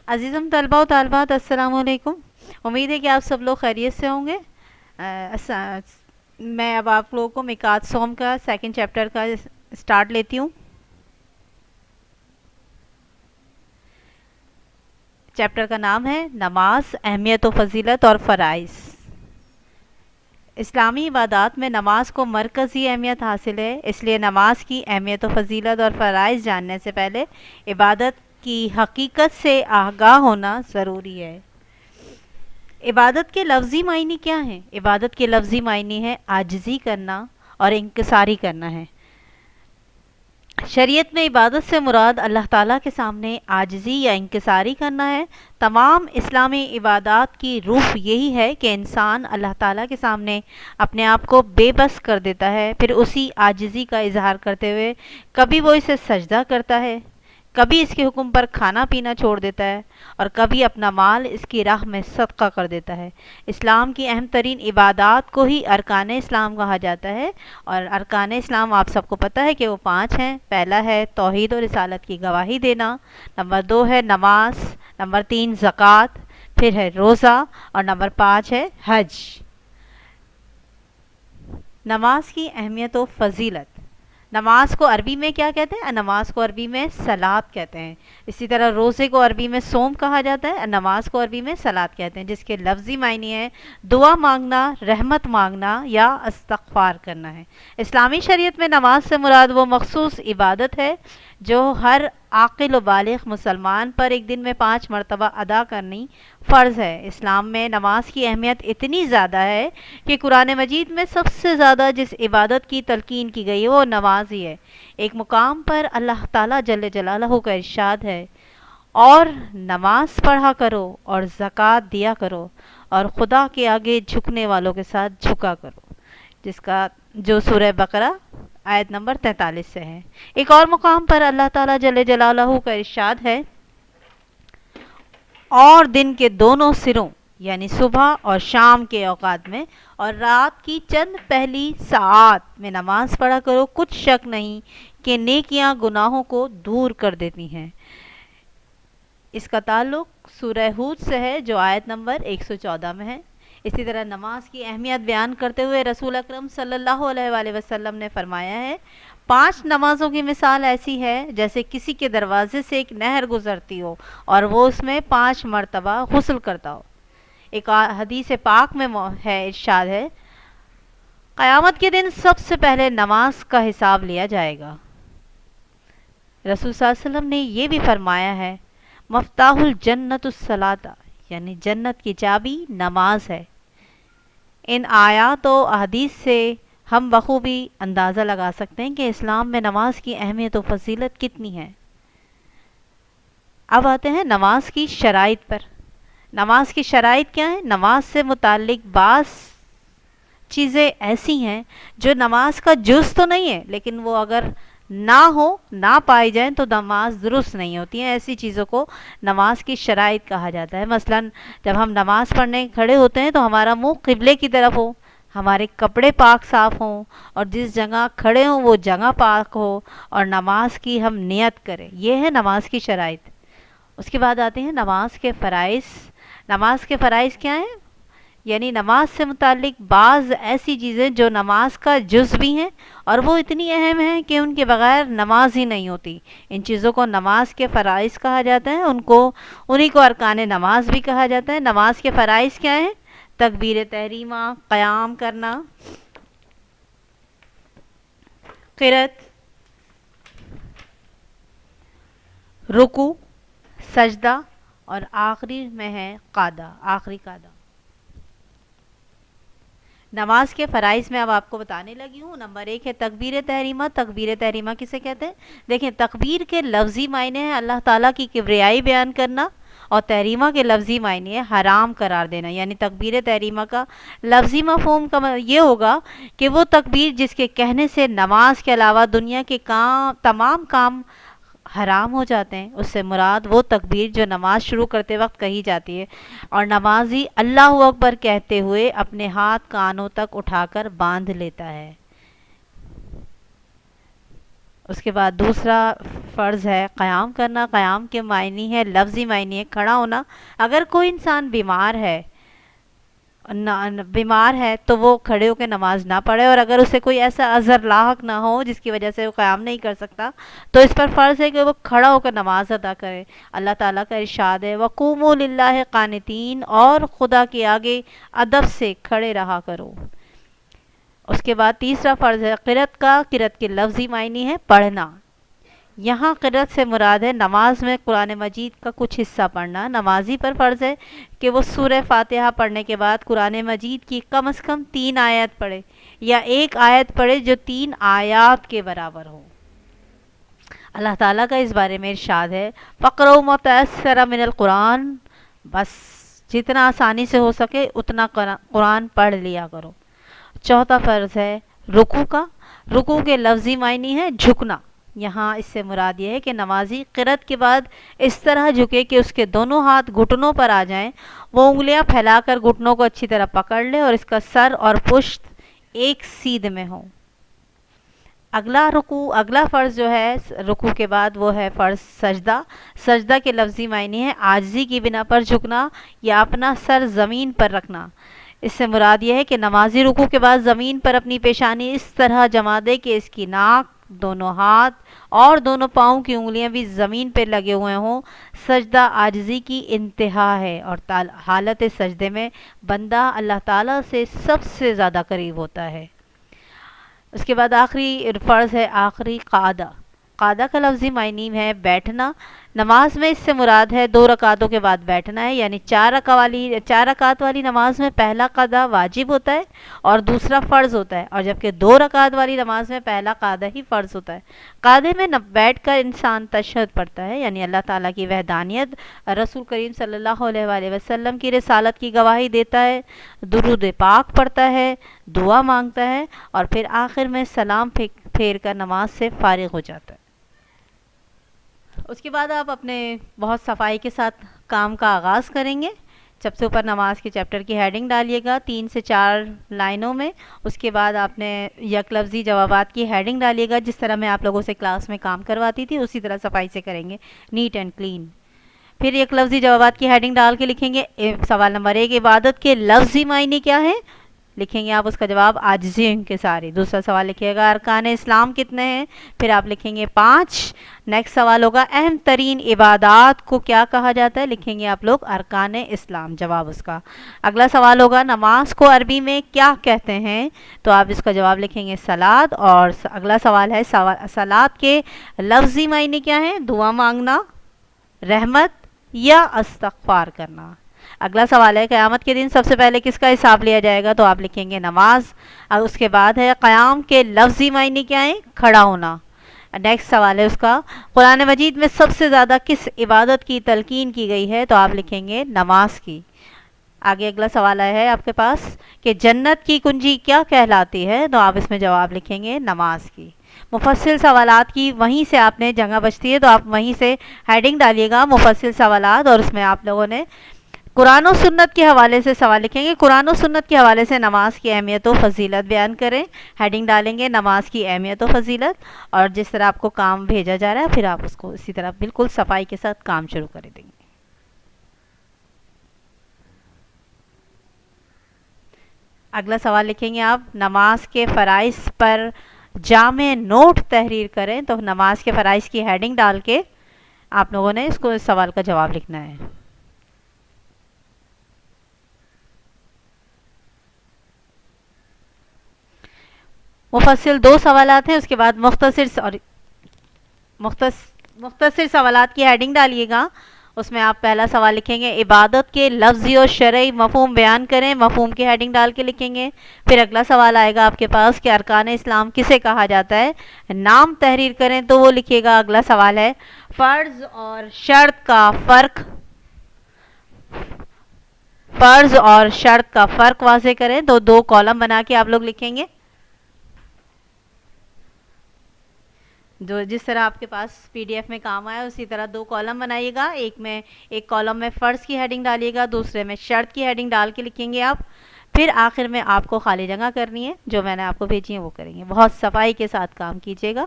عزیزم طلبہ و طالبات، السلام علیکم۔ امید ہے کہ آپ سب لوگ خیریت سے ہوں گے۔ میں اب آپ لوگوں کو میقات صوم کا سیکنڈ چیپٹر کا سٹارٹ لیتی ہوں۔ چیپٹر کا نام ہے نماز، اہمیت و فضیلت اور فرائض۔ اسلامی عبادات میں نماز کو مرکزی اہمیت حاصل ہے، اس لیے نماز کی اہمیت و فضیلت اور فرائض جاننے سے پہلے عبادت کی حقیقت سے آگاہ ہونا ضروری ہے۔ عبادت کے لفظی معنی کیا ہیں؟ عبادت کے لفظی معنی ہے عاجزی کرنا اور انکساری کرنا ہے۔ شریعت میں عبادت سے مراد اللہ تعالیٰ کے سامنے عاجزی یا انکساری کرنا ہے۔ تمام اسلامی عبادات کی روح یہی ہے کہ انسان اللہ تعالیٰ کے سامنے اپنے آپ کو بے بس کر دیتا ہے، پھر اسی عاجزی کا اظہار کرتے ہوئے کبھی وہ اسے سجدہ کرتا ہے، کبھی اس کے حکم پر کھانا پینا چھوڑ دیتا ہے اور کبھی اپنا مال اس کی راہ میں صدقہ کر دیتا ہے۔ اسلام کی اہم ترین عبادات کو ہی ارکان اسلام کہا جاتا ہے، اور ارکان اسلام آپ سب کو پتہ ہے کہ وہ 5 ہیں۔ پہلا ہے توحید و رسالت کی گواہی دینا، نمبر 2 ہے نماز، نمبر 3 زکوٰۃ، پھر ہے روزہ، اور نمبر 5 ہے حج۔ نماز کی اہمیت و فضیلت۔ نماز کو عربی میں کیا کہتے ہیں؟ نماز کو عربی میں صلاۃ کہتے ہیں۔ اسی طرح روزے کو عربی میں صوم کہا جاتا ہے، نماز کو عربی میں صلاۃ کہتے ہیں، جس کے لفظی معنی ہے دعا مانگنا، رحمت مانگنا یا استغفار کرنا ہے۔ اسلامی شریعت میں نماز سے مراد وہ مخصوص عبادت ہے جو ہر عاقل و بالغ مسلمان پر ایک دن میں 5 مرتبہ ادا کرنی فرض ہے۔ اسلام میں نماز کی اہمیت اتنی زیادہ ہے کہ قرآن مجید میں سب سے زیادہ جس عبادت کی تلقین کی گئی ہے وہ نماز ہی ہے۔ ایک مقام پر اللہ تعالیٰ جل جلالہ کا ارشاد ہے، اور نماز پڑھا کرو اور زکوٰۃ دیا کرو اور خدا کے آگے جھکنے والوں کے ساتھ جھکا کرو، جو سورہ بقرہ آیت نمبر 43 سے ہے۔ ایک اور مقام پر اللہ تعالیٰ جل جلالہ کا ارشاد ہے، اور دن کے دونوں سروں یعنی صبح اور شام کے اوقات میں اور رات کی چند پہلی ساعات میں نماز پڑھا کرو، کچھ شک نہیں کہ نیکیاں گناہوں کو دور کر دیتی ہیں۔ اس کا تعلق سورہ ہود سے ہے جو آیت نمبر 114 میں ہے۔ اسی طرح نماز کی اہمیت بیان کرتے ہوئے رسول اکرم صلی اللہ علیہ وآلہ وسلم نے فرمایا ہے، 5 نمازوں کی مثال ایسی ہے جیسے کسی کے دروازے سے ایک نہر گزرتی ہو اور وہ اس میں 5 مرتبہ غسل کرتا ہو۔ ایک حدیث پاک میں ہے، ارشاد ہے، قیامت کے دن سب سے پہلے نماز کا حساب لیا جائے گا۔ رسول صلی اللہ علیہ وسلم نے یہ بھی فرمایا ہے، مفتاح الجنت الصلاۃ، یعنی جنت کی چابی نماز ہے۔ ان آیات و احادیث سے ہم بخوبی اندازہ لگا سکتے ہیں کہ اسلام میں نماز کی اہمیت و فضیلت کتنی ہے۔ اب آتے ہیں نماز کی شرائط پر۔ نماز کی شرائط کیا ہیں؟ نماز سے متعلق بعض چیزیں ایسی ہیں جو نماز کا جز تو نہیں ہے، لیکن وہ اگر نہ پائی جائیں تو نماز درست نہیں ہوتی ہیں۔ ایسی چیزوں کو نماز کی شرائط کہا جاتا ہے۔ مثلا جب ہم نماز پڑھنے کھڑے ہوتے ہیں تو ہمارا منہ قبلے کی طرف ہو، ہمارے کپڑے پاک صاف ہوں، اور جس جگہ کھڑے ہوں وہ جگہ پاک ہو، اور نماز کی ہم نیت کریں، یہ ہے نماز کی شرائط۔ اس کے بعد آتے ہیں نماز کے فرائض۔ نماز کے فرائض کیا ہیں؟ یعنی نماز سے متعلق بعض ایسی چیزیں جو نماز کا جز بھی ہیں اور وہ اتنی اہم ہیں کہ ان کے بغیر نماز ہی نہیں ہوتی۔ ان چیزوں کو نماز کے فرائض کہا جاتا ہے، انہی کو ارکان نماز بھی کہا جاتا ہے۔ نماز کے فرائض کیا ہیں؟ تکبیر تحریمہ، قیام کرنا، قرات، رکوع، سجدہ، اور آخری میں ہے قعدہ، آخری قعدہ۔ نماز کے فرائض میں اب آپ کو بتانے لگی ہوں۔ نمبر 1 ہے تکبیر تحریمہ۔ تکبیر تحریمہ کسے کہتے ہیں؟ دیکھیں، تکبیر کے لفظی معنی ہے اللہ تعالیٰ کی کبریائی بیان کرنا، اور تحریمہ کے لفظی معنی ہے حرام قرار دینا۔ یعنی تکبیر تحریمہ کا لفظی مفہوم یہ ہوگا کہ وہ تکبیر جس کے کہنے سے نماز کے علاوہ دنیا کے تمام کام حرام ہو جاتے ہیں، اس سے مراد وہ تکبیر جو نماز شروع کرتے وقت کہی جاتی ہے، اور نمازی اللہ اکبر کہتے ہوئے اپنے ہاتھ کانوں تک اٹھا کر باندھ لیتا ہے۔ اس کے بعد دوسرا فرض ہے قیام کرنا. قیام کے معنی ہے، لفظی معنی ہے کھڑا ہونا. اگر کوئی انسان بیمار ہے تو وہ کھڑے ہو کے نماز نہ پڑھے، اور اگر اسے کوئی ایسا عذر لاحق نہ ہو جس کی وجہ سے وہ قیام نہیں کر سکتا تو اس پر فرض ہے کہ وہ کھڑا ہو کر نماز ادا کرے. اللہ تعالیٰ کا ارشاد ہے وَقُومُوا لِلَّهِ قانتین، اور خدا کے آگے ادب سے کھڑے رہا کرو. اس کے بعد تیسرا فرض ہے قرأت کا. قرأت کے لفظی معنی ہے پڑھنا. یہاں قرأت سے مراد ہے نماز میں قرآن مجید کا کچھ حصہ پڑھنا. نمازی پر فرض ہے کہ وہ سورہ فاتحہ پڑھنے کے بعد قرآن مجید کی کم از کم 3 آیت پڑھے، یا ایک آیت پڑھے جو 3 آیات کے برابر ہو. اللہ تعالیٰ کا اس بارے میں ارشاد ہے فَقْرَؤْا مَا تَيَسَّرَ مِنَ الْقُرْآنِ، بس جتنا آسانی سے ہو سکے اتنا قرآن پڑھ لیا کرو. چوتھا فرض ہے رکوع کا. رکوع کے لفظی معنی ہے جھکنا. یہاں اس سے مراد یہ ہے کہ نمازی قرأت کے بعد اس طرح جھکے کہ اس کے دونوں ہاتھ گھٹنوں پر آ جائیں، وہ انگلیاں پھیلا کر گھٹنوں کو اچھی طرح پکڑ لے اور اس کا سر اور پشت ایک سیدھ میں ہو. اگلا فرض جو ہے رکوع کے بعد وہ ہے فرض سجدہ. سجدہ کے لفظی معنی ہے عاجزی کی بنا پر جھکنا یا اپنا سر زمین پر رکھنا. اس سے مراد یہ ہے کہ نمازی رکوع کے بعد زمین پر اپنی پیشانی اس طرح جما دے کہ اس کی ناک، دونوں ہاتھ اور دونوں پاؤں کی انگلیاں بھی زمین پہ لگے ہوئے ہوں. سجدہ عاجزی کی انتہا ہے، اور حالت سجدے میں بندہ اللہ تعالیٰ سے سب سے زیادہ قریب ہوتا ہے. اس کے بعد آخری فرض ہے قعدہ. قعدہ کا لفظی معنی ہے بیٹھنا. نماز میں اس سے مراد ہے 2 رکعتوں کے بعد بیٹھنا ہے، یعنی 4 رکعت والی نماز میں پہلا قعدہ واجب ہوتا ہے اور دوسرا فرض ہوتا ہے، اور جبکہ 2 رکعت والی نماز میں پہلا قعدہ ہی فرض ہوتا ہے. قعدے میں بیٹھ کر انسان تشہد پڑھتا ہے، یعنی اللہ تعالیٰ کی وحدانیت، رسول کریم صلی اللہ علیہ وآلہ وسلم کی رسالت کی گواہی دیتا ہے، درود پاک پڑھتا ہے، دعا مانگتا ہے، اور پھر آخر میں سلام پھیر کر نماز سے فارغ ہو جاتا ہے. اس کے بعد آپ اپنے بہت صفائی کے ساتھ کام کا آغاز کریں گے. سب سے اوپر نماز کے چیپٹر کی ہیڈنگ ڈالیے گا 3 سے 4 لائنوں میں. اس کے بعد آپ نے یک لفظی جوابات کی ہیڈنگ ڈالیے گا. جس طرح میں آپ لوگوں سے کلاس میں کام کرواتی تھی اسی طرح صفائی سے کریں گے، نیٹ اینڈ کلین. پھر یک لفظی جوابات کی ہیڈنگ ڈال کے لکھیں گے سوال نمبر 1 عبادت کے لفظی معنی کیا ہے، لکھیں گے آپ اس کا جواب عاجزی کے سارے. دوسرا سوال لکھیے گا ارکان اسلام کتنے ہیں، پھر آپ لکھیں گے 5. نیکسٹ سوال ہوگا اہم ترین عبادات کو کیا کہا جاتا ہے، لکھیں گے آپ لوگ ارکان اسلام، جواب اس کا. اگلا سوال ہوگا نماز کو عربی میں کیا کہتے ہیں، تو آپ اس کا جواب لکھیں گے صلاۃ. اور اگلا سوال ہے صلاۃ کے لفظی معنی کیا ہیں، دعا مانگنا، رحمت یا استغفار کرنا. اگلا سوال ہے قیامت کے دن سب سے پہلے کس کا حساب لیا جائے گا، تو آپ لکھیں گے نماز. اور اس کے بعد ہے قیام کے لفظی معنی کیا ہیں، کھڑا ہونا. نیکسٹ سوال ہے اس کا قرآن مجید میں سب سے زیادہ کس عبادت کی تلقین کی گئی ہے، تو آپ لکھیں گے نماز کی. آگے اگلا سوال ہے آپ کے پاس کہ جنت کی کنجی کیا کہلاتی ہے، تو آپ اس میں جواب لکھیں گے نماز کی. مفصل سوالات کی وہیں سے آپ نے جگہ بچتی ہے تو آپ وہیں سے ہیڈنگ ڈالیے گا مفصل سوالات، اور اس میں آپ لوگوں نے قرآن و سنت کے حوالے سے سوال لکھیں گے. قرآن و سنت کے حوالے سے نماز کی اہمیت و فضیلت بیان کریں. ہیڈنگ ڈالیں گے نماز کی اہمیت و فضیلت، اور جس طرح آپ کو کام بھیجا جا رہا ہے پھر آپ اس کو اسی طرح بالکل صفائی کے ساتھ کام شروع کر دیں گے. اگلا سوال لکھیں گے آپ نماز کے فرائض پر جامع نوٹ تحریر کریں. تو نماز کے فرائض کی ہیڈنگ ڈال کے آپ لوگوں نے اس سوال کا جواب لکھنا ہے. مفصل 2 سوالات ہیں، اس کے بعد مختصر سوالات کی ہیڈنگ ڈالیے گا. اس میں آپ پہلا سوال لکھیں گے عبادت کے لفظی اور شرعی مفہوم بیان کریں، مفہوم کی ہیڈنگ ڈال کے لکھیں گے. پھر اگلا سوال آئے گا آپ کے پاس کہ ارکان اسلام کسے کہا جاتا ہے، نام تحریر کریں، تو وہ لکھیے گا. اگلا سوال ہے فرض اور شرط کا فرق واضح کریں. تو 2 کالم بنا کے آپ لوگ لکھیں گے. جس طرح آپ کے پاس پی ڈی ایف میں کام آیا اسی طرح 2 کالم بنائیے گا. ایک کالم میں فرض کی ہیڈنگ ڈالیے گا، دوسرے میں شرط کی ہیڈنگ ڈال کے لکھیں گے آپ. پھر آخر میں آپ کو خالی جگہ کرنی ہے، جو میں نے آپ کو بھیجی ہے وہ کریں گے. بہت صفائی کے ساتھ کام کیجیے گا.